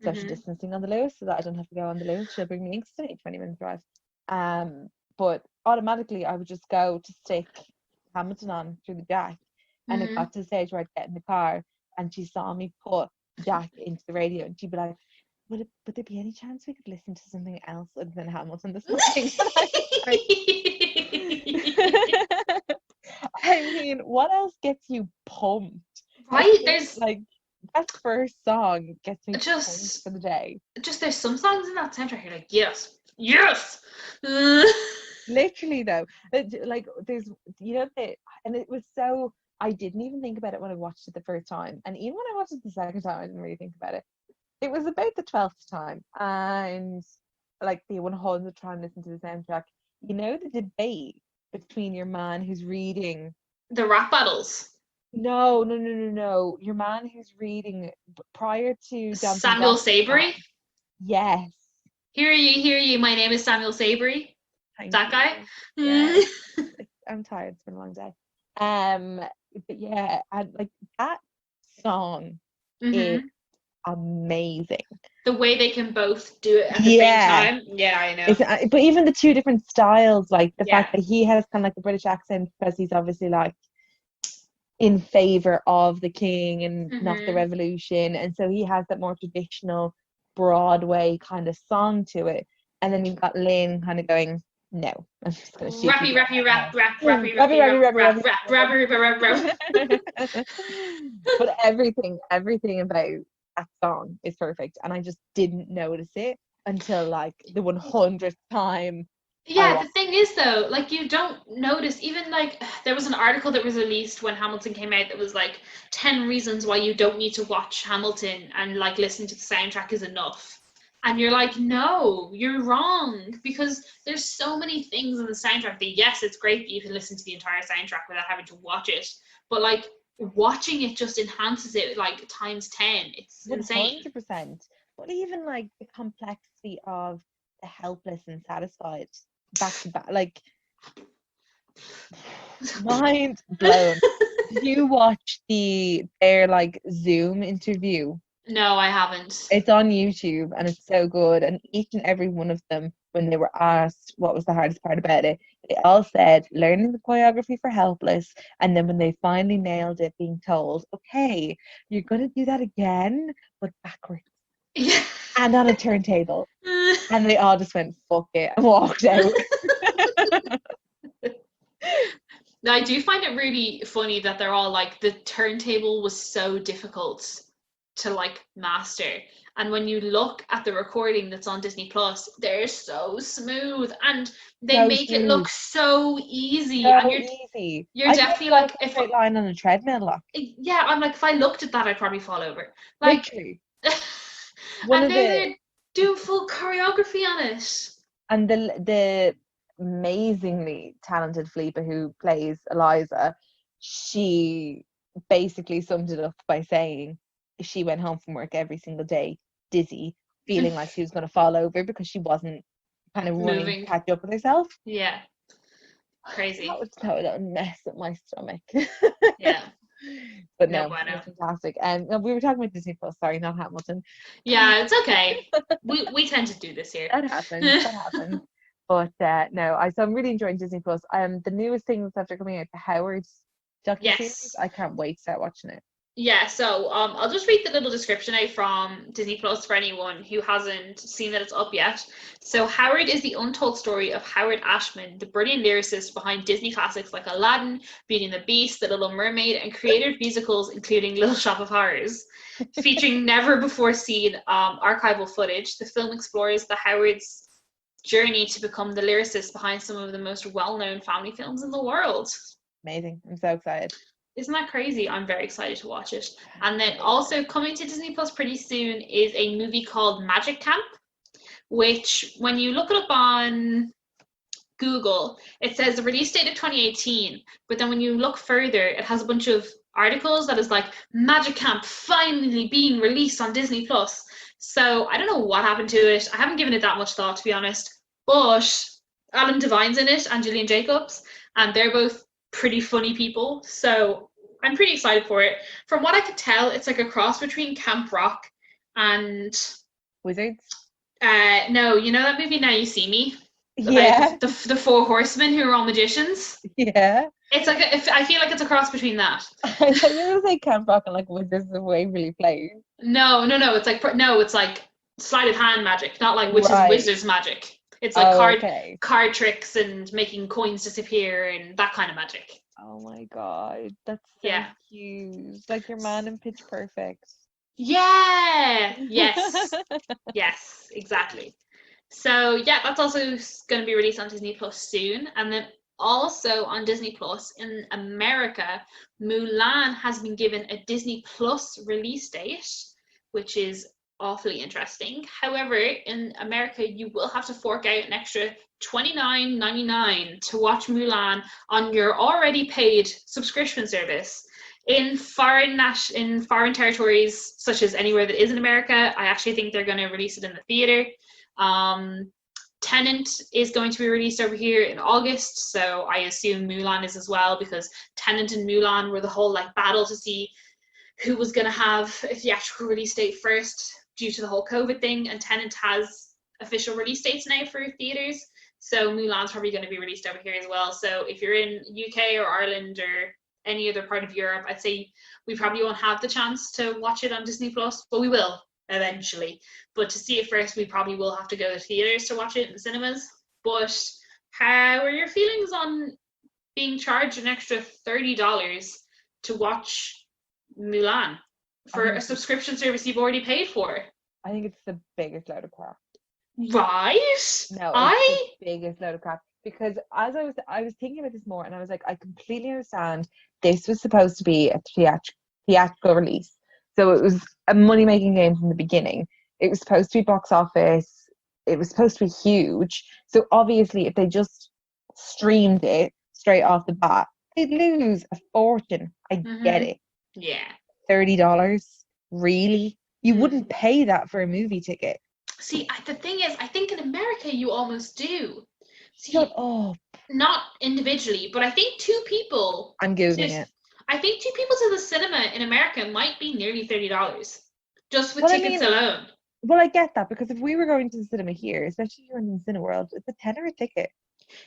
social distancing on the Lewis, so that I don't have to go on the Lewis. She'll bring me in because it's only 20 minutes drive. But automatically I would just go to stick Hamilton on through the jack, and it got to the stage where I'd get in the car and she saw me put Jack into the radio, and she'd be like, would there be any chance we could listen to something else other than Hamilton this morning? I mean, what else gets you pumped? Right? There's like that first song gets me pumped Just for the day. there's some songs in that soundtrack you're like, yes, yes. Literally though, like there's and it was so I didn't even think about it when I watched it the first time, and even when I watched it the second time, I didn't really think about it. It was about the 12th time, and like the 100th time listen to the soundtrack. You know the debate between your man who's reading. The rap battles. No, no, no, no, no. Your man who's reading prior to Dancing Samuel Gospel Savory. song. Yes. Hear ye. My name is Samuel Savory. Thank That guy. you. Yes. I'm tired. It's been a long day. Um, but yeah, and like that song is Mm-hmm. amazing. The way they can both do it at the same Yeah. time. Yeah, I know. But even the two different styles, like the Yeah. fact that he has kind of like a British accent because he's obviously like in favor of the king and not the Mm-hmm. revolution, and so he has that more traditional Broadway kind of song to it. And then you've got Lynn kind of going, no, I'm just going to shoot Rappy, people in rappy, the rap, rap, head. rappy, Rappy, rappy, rappy, rap, rappy, rap, rap, rappy, rap, rap, rap. rappy. But everything about that song is perfect, and I just didn't notice it until like the 100th time I Yeah, the watched. thing is though, like you don't notice, even like there was an article that was released when Hamilton came out that was like 10 reasons why you don't need to watch Hamilton and like listen to the soundtrack is enough. And you're like, no, you're wrong. Because there's so many things in the soundtrack that yes, it's great that you can listen to the entire soundtrack without having to watch it. But like watching it just enhances it like times 10. It's insane. 100%. But even like the complexity of the helpless and satisfied back to back, like mind blown. Did you watch their like Zoom interview? No, I haven't. It's on YouTube and it's so good. And each and every one of them, when they were asked what was the hardest part about it, they all said learning the choreography for Helpless. And then when they finally nailed it, being told, okay, you're going to do that again, but backwards Yeah. and on a turntable. And they all just went, fuck it, and walked out. Now, I do find it really funny that they're all like, the turntable was so difficult to like master. And when you look at the recording that's on Disney Plus, they're so smooth and they So make it look smooth, so easy. And so easy. you're I think definitely like like, a if straight line on a treadmill, like yeah, I'm like, if I looked at that, I'd probably fall over. Like, literally. One and of the they do full choreography on it. and the amazingly talented Felipa who plays Eliza, she basically summed it up by saying she went home from work every single day dizzy, feeling like she was going to fall over because she wasn't kind of running to Moving. catch up with herself. Yeah. Crazy. That would mess up my stomach. Yeah. But No no, it bueno. was fantastic. And we were talking about Disney Plus, sorry, not Hamilton. Yeah, it's okay. We tend to do this here. That happens. That happens. But no, so I'm really enjoying Disney Plus. The newest thing that's after coming out, the Howard's docuseries. Yes. I can't wait to start watching it. Yeah, so I'll just read the little description out from Disney Plus for anyone who hasn't seen that it's up yet. So Howard is the untold story of Howard Ashman, the brilliant lyricist behind Disney classics like Aladdin, Beauty and the Beast, The Little Mermaid, and creative musicals including Little Shop of Horrors. Featuring never before seen archival footage, the film explores the Howard's journey to become the lyricist behind some of the most well-known family films in the world. Amazing. I'm so excited. Isn't that crazy? I'm very excited to watch it. And then also coming to Disney Plus pretty soon is a movie called Magic Camp, which when you look it up on Google, it says the release date of 2018, but then when you look further, it has a bunch of articles that is like Magic Camp finally being released on Disney Plus. So I don't know what happened to it. I haven't given it that much thought, to be honest. But Adam Devine's in it and Gillian Jacobs, and they're both pretty funny people. So I'm pretty excited for it. From what I could tell, it's like a cross between Camp Rock and Wizards? no, you know that movie Now You See Me? Yeah. About the four horsemen who are all magicians. Yeah. It's like I feel like it's a cross between that. I thought you were going to say Camp Rock and like Wizards of Waverly Place. No. It's like sleight of hand magic, not like witches and Right. wizards magic. It's like Okay. card tricks and making coins disappear and that kind of magic. Oh my god, that's so Yeah. cute. Like your man in Pitch Perfect. Yeah. Yes. Yes. Exactly. So yeah, that's also going to be released on Disney Plus soon, and then also on Disney Plus in America, Mulan has been given a Disney Plus release date, which is awfully interesting. However, in America, you will have to fork out an extra $29.99 to watch Mulan on your already paid subscription service. In foreign territories, such as anywhere that is in America, I actually think they're going to release it in the theater. Um, Tenant is going to be released over here in August, so I assume Mulan is as well, because Tenant and Mulan were the whole like battle to see who was going to have a theatrical release date first due to the whole COVID thing, and Tenant has official release dates now for theaters. So Mulan's probably going to be released over here as well. So if you're in UK or Ireland or any other part of Europe, I'd say we probably won't have the chance to watch it on Disney Plus, but we will eventually. But to see it first, we probably will have to go to theaters to watch it in the cinemas. But how are your feelings on being charged an extra $30 to watch Mulan for a subscription service you've already paid for? I think it's the biggest load of crap. Right? No, it's the biggest load of crap. Because as I was thinking about this more, and I was like, I completely understand this was supposed to be a theatrical release. So it was a money-making game from the beginning. It was supposed to be box office. It was supposed to be huge. So obviously, if they just streamed it straight off the bat, they'd lose a fortune. I get it. Yeah. $30? Really? You wouldn't pay that for a movie ticket. See, the thing is, I think in America you almost do. See, shut up. Not individually, but I think two people. I'm Googling it. I think two people to the cinema in America might be nearly $30 just with tickets alone. Well, I get that, because if we were going to the cinema here, especially here in the Cineworld, it's a tenner a ticket.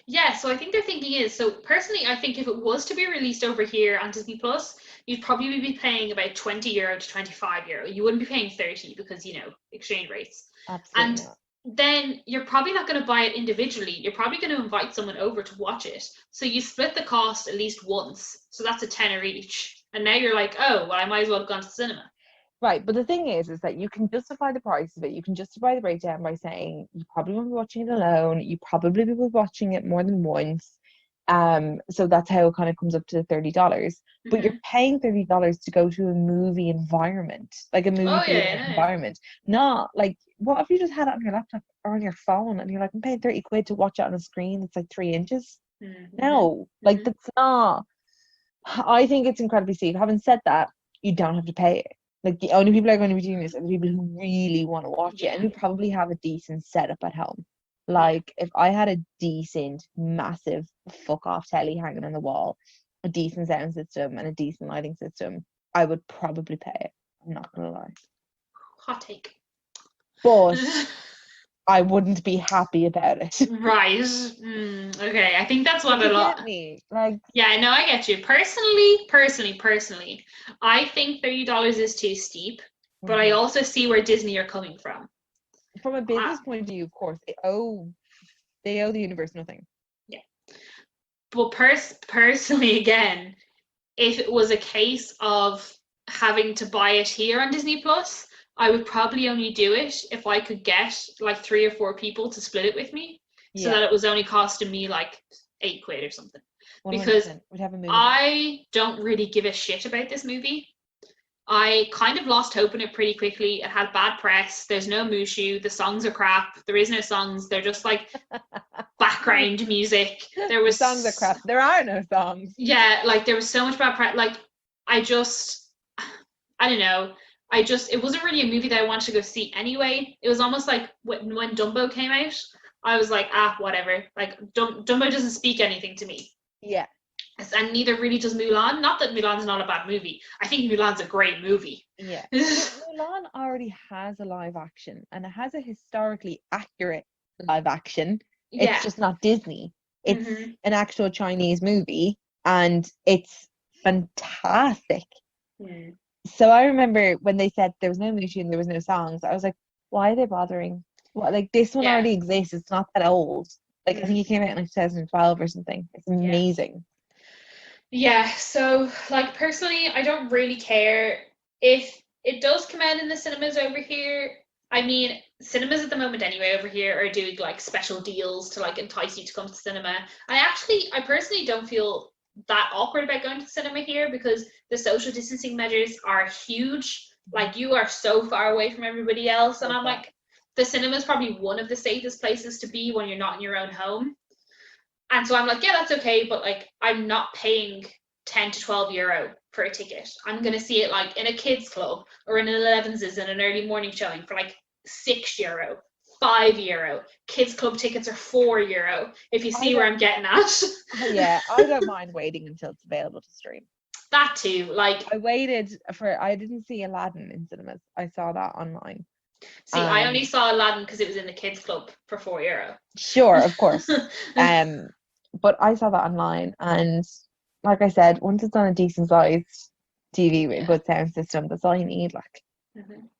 Yeah, so I think their thinking is, so personally, I think if it was to be released over here on Disney Plus, you'd probably be paying about €20 to €25. You wouldn't be paying 30 because, exchange rates. Absolutely And not. Then you're probably not going to buy it individually. You're probably going to invite someone over to watch it. So you split the cost at least once. So that's a tenner each. And now you're like, oh, well, I might as well have gone to the cinema. Right, but the thing is that you can justify the price of it. You can justify the breakdown by saying you probably won't be watching it alone. You probably will be watching it more than once. So that's how it kind of comes up to the $30. But you're paying $30 to go to a movie environment, like a movie theater environment. Not like, what if you just had it on your laptop or on your phone and you're like, I'm paying 30 quid to watch it on a screen that's like 3 inches? No, like that's not. I think it's incredibly steep. Having said that, you don't have to pay it. Like, the only people who are going to be doing this are the people who really want to watch it and who probably have a decent setup at home. Like, if I had a decent, massive, fuck-off telly hanging on the wall, a decent sound system and a decent lighting system, I would probably pay it. I'm not going to lie. Hot take. But I wouldn't be happy about it. Right. Okay. I think that's what a lot. Me? Like, yeah, no, I get you. Personally, I think $30 is too steep, but I also see where Disney are coming from. From a business point of view, of course, they owe the universe nothing. Yeah. But personally, again, if it was a case of having to buy it here on Disney Plus, I would probably only do it if I could get like 3 or 4 people to split it with me, so that it was only costing me like £8 or something. 100%. Because I don't really give a shit about this movie. I kind of lost hope in it pretty quickly. It had bad press. There's no Mushu. The songs are crap. There is no songs. They're just like background music. The songs are crap. There are no songs. Yeah, like there was so much bad press. Like I don't know. It wasn't really a movie that I wanted to go see anyway. It was almost like when Dumbo came out, I was like, whatever. Like Dumbo doesn't speak anything to me. Yeah. And neither really does Mulan. Not that Mulan's not a bad movie. I think Mulan's a great movie. Yeah. Mulan already has a live action, and it has a historically accurate live action. It's just not Disney. It's an actual Chinese movie, and it's fantastic. So I remember when they said there was no Mushu and there was no songs, I was like, why are they bothering? What, like, this one already exists. It's not that old. Like, I think it came out in like 2012 or something. It's amazing. Yeah, so like personally, I don't really care if It does come out in the cinemas over here. I mean, cinemas at the moment anyway over here are doing like special deals to like entice you to come to cinema. I personally don't feel that awkward about going to the cinema here because the social distancing measures are huge. Like you are so far away from everybody else, and I'm Okay. like, the cinema is probably one of the safest places to be when you're not in your own home. And so I'm like, yeah, that's okay, but like I'm not paying 10 to 12 euro for a ticket. I'm gonna see it like in a kids club or in an 11s in an early morning showing for like 6 euro, 5 euro. Kids club tickets are 4 euro. If you I see where don't. I'm getting at. Yeah, I don't mind waiting until it's available to stream. That too. Like, I didn't see Aladdin in cinemas. I saw that online. see, I only saw Aladdin because it was in the kids club for 4 euro. Sure, of course. But I saw that online, and like I said, once it's on a decent sized TV with a good sound system, that's all you need. Like, Mhm.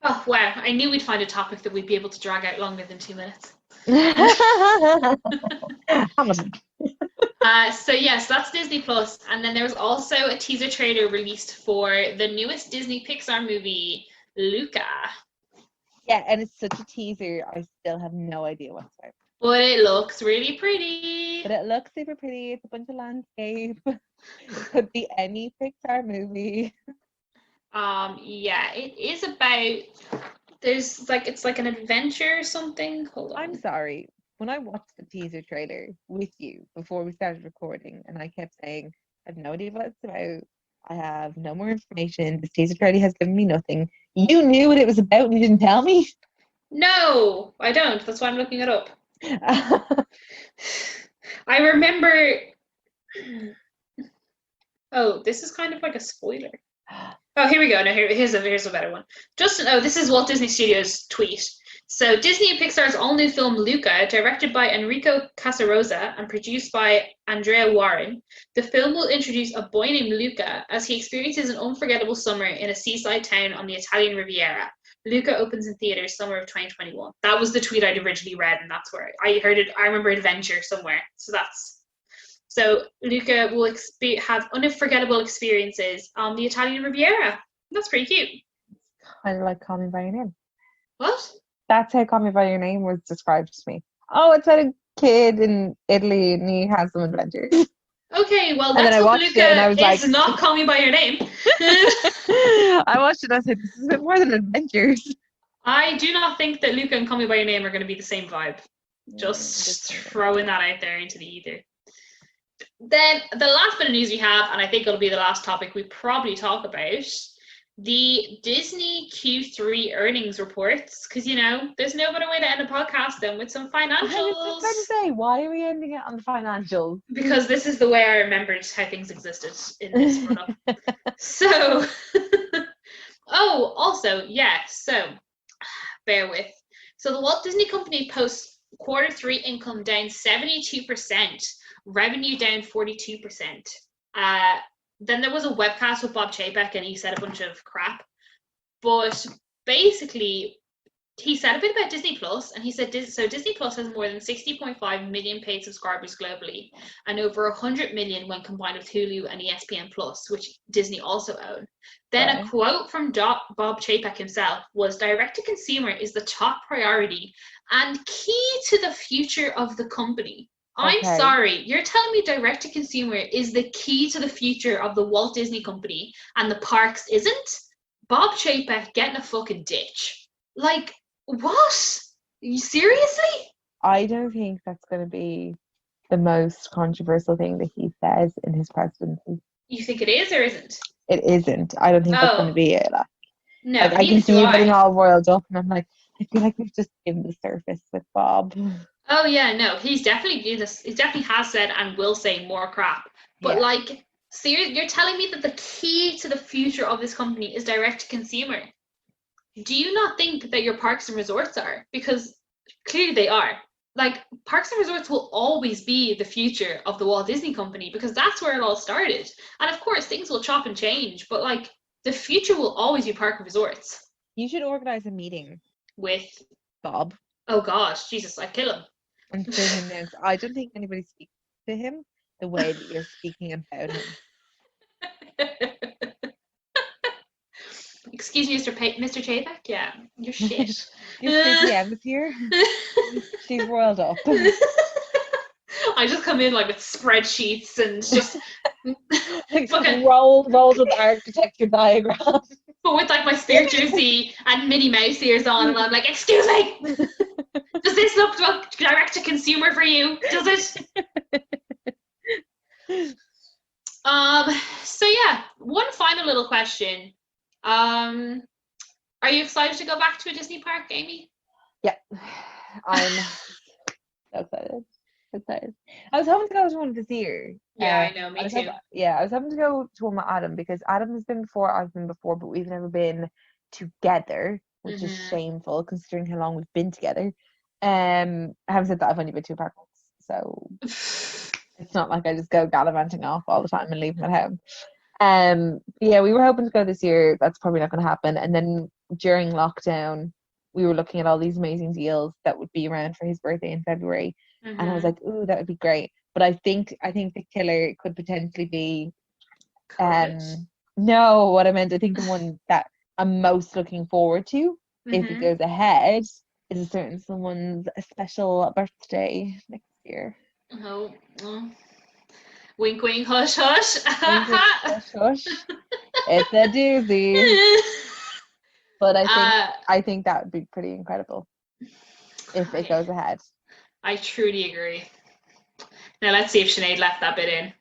Oh wow! I knew we'd find a topic that we'd be able to drag out longer than 2 minutes. Hamilton. So yes, that's Disney Plus, and then there was also a teaser trailer released for the newest Disney Pixar movie, Luca. Yeah, and it's such a teaser. I still have no idea what's about. But it looks really pretty. But it looks super pretty. It's a bunch of landscape. It could be any Pixar movie. Yeah, it is about. It's like an adventure or something. Hold on. I'm sorry. When I watched the teaser trailer with you before we started recording, and I kept saying, I have no idea what it's about. I have no more information. This teaser trailer has given me nothing. You knew what it was about and you didn't tell me. No, I don't. That's why I'm looking it up. I remember. Oh, this is kind of like a spoiler. Oh, here we go. No, here's a better one. Justin, oh, this is Walt Disney Studios' tweet. So Disney and Pixar's all-new film Luca, directed by Enrico Casarosa and produced by Andrea Warren. The film will introduce a boy named Luca as he experiences an unforgettable summer in a seaside town on the Italian Riviera. Luca opens in theaters summer of 2021. That was the tweet I'd originally read, and that's where I heard it. I remember adventure somewhere. So Luca will have unforgettable experiences on the Italian Riviera. That's pretty cute. Kind of like Call Me By Your Name. What? That's how Call Me By Your Name was described to me. Oh, it's about a kid in Italy and he has some adventures. Okay, well, And then that's I what watched Luca it and I was is like, not Call Me By Your Name. I watched it and I said, this is a bit more than adventures. I do not think that Luca and Call Me By Your Name are going to be the same vibe. Just throwing that out there into the ether. Then the last bit of news we have, and I think it'll be the last topic we probably talk about, the Disney Q3 earnings reports. Because, you know, there's no better way to end a podcast than with some financials. I was just about to say, why are we ending it on the financials? Because this is the way I remembered how things existed in this run-up. So, oh, also, yeah, so bear with. So the Walt Disney Company posts Q3 income down 72%, revenue down 42%. Then there was a webcast with Bob Chapek and he said a bunch of crap. But basically, he said a bit about Disney Plus, and he said Disney Plus has more than 60.5 million paid subscribers globally, and over 100 million when combined with Hulu and ESPN Plus, which Disney also own. Then a quote from Bob Chapek himself was, "Direct to consumer is the top priority and key to the future of the company." I'm sorry, you're telling me direct to consumer is the key to the future of the Walt Disney Company and the parks isn't? Bob Chapek, get in a fucking ditch. Like, what? Seriously? I don't think that's going to be the most controversial thing that he says in his presidency. You think it is or isn't? It isn't. I don't think that's going to be it. No, like, I can see you getting all roiled up, and I'm like, I feel like we've just given the surface with Bob. Oh yeah, no, he's definitely do this. He definitely has said and will say more crap. But like, so you're telling me that the key to the future of this company is direct to consumer? Do you not think that your parks and resorts are? Because clearly they are. Like, parks and resorts will always be the future of the Walt Disney Company because that's where it all started. And of course, things will chop and change, but like, the future will always be park and resorts. You should organize a meeting with Bob. Oh God, Jesus, I'd kill him. And say him names. I don't think anybody speaks to him the way that you're speaking about him. excuse me, Mr. Chapek. Yeah, you're shit. Your CPM is here. She's roiled up. I just come in like with spreadsheets and just Like fucking rolled with architecture diagram. but with like my Spirit jersey and Minnie Mouse ears on, and I'm like, excuse me, does this look direct to consumer for you? Does it? So yeah, one final little question. Are you excited to go back to a Disney park, Amy? Yeah, I'm so excited. I was hoping to go to one this year. Yeah, I know, me too. I was hoping to go to one with Adam because Adam has been before, I've been before, but we've never been together, which is shameful considering how long we've been together. Having said that, I've only been to a park once, so it's not like I just go gallivanting off all the time and leave them at home. Yeah, we were hoping to go this year. That's probably not going to happen. And then during lockdown, we were looking at all these amazing deals that would be around for his birthday in February, and I was like, "Ooh, that would be great." But I think the killer could potentially be, no, what I meant, I think the one that I'm most looking forward to, if it goes ahead, is a certain someone's special birthday next year. Oh. Wink, wink, hush, hush. Wink, wink, hush, hush. It's a doozy. But I think that would be pretty incredible if it goes ahead. I truly agree. Now let's see if Sinead left that bit in.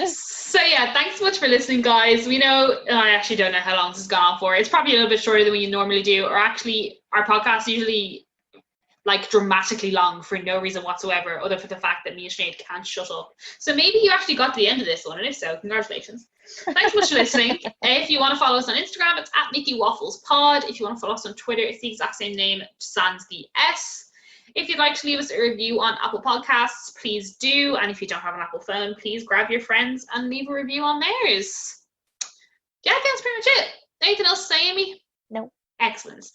So yeah, thanks so much for listening, guys. We know, I actually don't know how long this has gone on for. It's probably a little bit shorter than we normally do, or actually our podcast usually like dramatically long for no reason whatsoever, other for the fact that me and Sinead can't shut up. So maybe you actually got to the end of this one, and if so, congratulations. Thanks so much for listening. If you want to follow us on Instagram, it's @MickeyWafflesPod. If you want to follow us on Twitter, it's the exact same name, sans the S. If you'd like to leave us a review on Apple Podcasts, please do. And if you don't have an Apple phone, please grab your friends and leave a review on theirs. Yeah, I think that's pretty much it. Anything else to say, Amy? No. Excellent.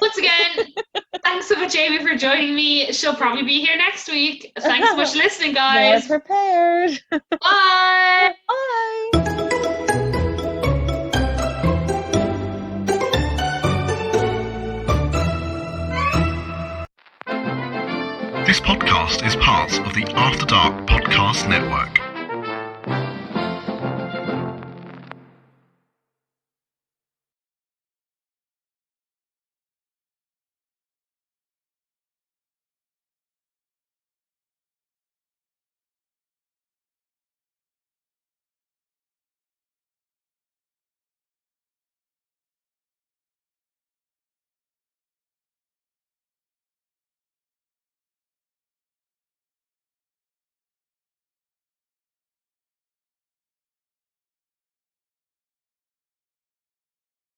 Once again, thanks so much, Amy, for joining me. She'll probably be here next week. Thanks so much for listening, guys. More prepared. Bye. Bye. This podcast is part of the After Dark Podcast Network.